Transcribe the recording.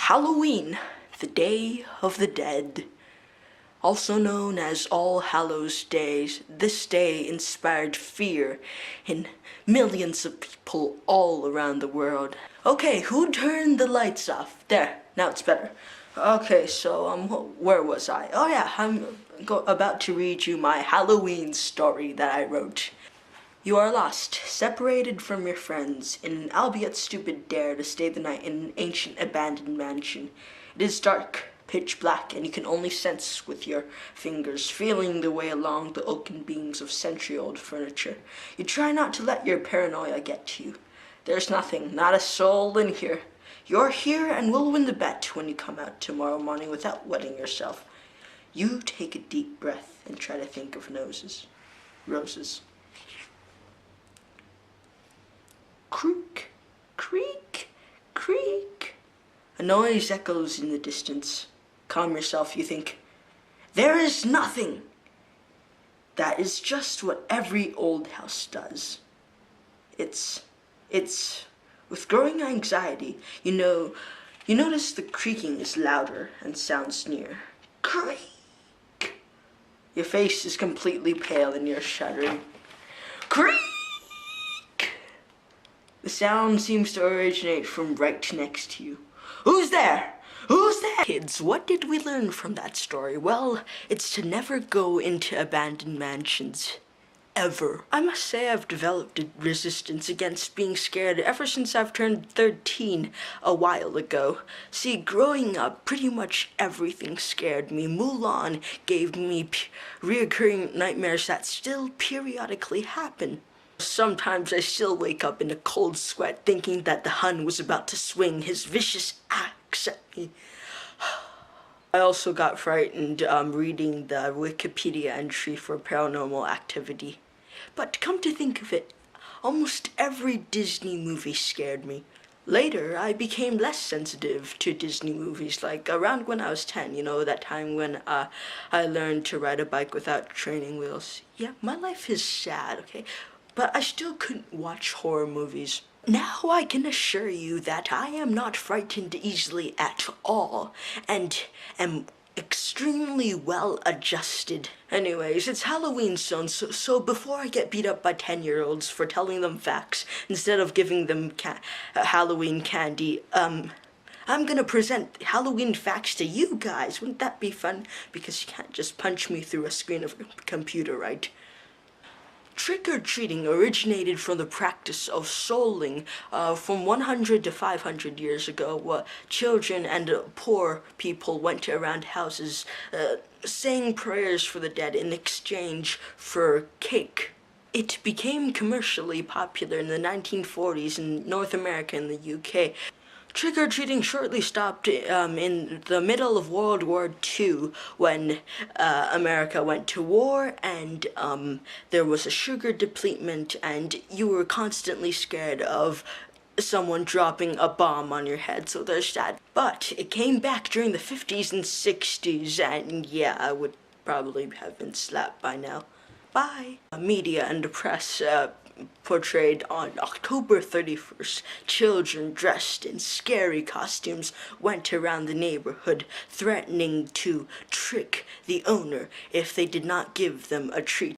Halloween, the Day of the Dead. Also known as All Hallows Days, this day inspired fear in millions of people all around the world. Okay, who turned the lights off? There, now it's better. Okay, so, where was I? Oh yeah, I'm about to read you my Halloween story that I wrote. You are lost, separated from your friends, in an albeit stupid dare to stay the night in an ancient abandoned mansion. It is dark, pitch black, and you can only sense with your fingers, feeling the way along the oaken beams of century-old furniture. You try not to let your paranoia get to you. There's nothing, not a soul in here. You're here and we'll win the bet when you come out tomorrow morning without wetting yourself. You take a deep breath and try to think of roses. Creak, creak, creak. A noise echoes in the distance. Calm yourself, you think. There is nothing. That is just what every old house does. It's with growing anxiety, you notice the creaking is louder and sounds near. Creak. Your face is completely pale and you're shuddering. Creak. The sound seems to originate from right next to you. Who's there? Who's there? Kids, what did we learn from that story? Well, it's to never go into abandoned mansions. Ever. I must say I've developed a resistance against being scared ever since I've turned 13 a while ago. See, growing up, pretty much everything scared me. Mulan gave me reoccurring nightmares that still periodically happen. Sometimes I still wake up in a cold sweat thinking that the Hun was about to swing his vicious axe at me. I also got frightened reading the Wikipedia entry for Paranormal Activity. But come to think of it, almost every Disney movie scared me. Later, I became less sensitive to Disney movies, like around when I was 10, that time when I learned to ride a bike without training wheels. Yeah, my life is sad, okay? But I still couldn't watch horror movies. Now I can assure you that I am not frightened easily at all, and am extremely well adjusted. Anyways, it's Halloween soon, so before I get beat up by 10-year-olds for telling them facts instead of giving them Halloween candy, I'm gonna present Halloween facts to you guys. Wouldn't that be fun? Because you can't just punch me through a screen of a computer, right? Trick-or-treating originated from the practice of souling from 100 to 500 years ago. Children and poor people went around houses saying prayers for the dead in exchange for cake. It became commercially popular in the 1940s in North America and the UK. Trick-or-treating shortly stopped in the middle of World War II when America went to war and there was a sugar depletion and you were constantly scared of someone dropping a bomb on your head, so there's that. But it came back during the 50s and 60s and yeah, I would probably have been slapped by now. Bye. Media and the press portrayed on October 31st, children dressed in scary costumes went around the neighborhood threatening to trick the owner if they did not give them a treat.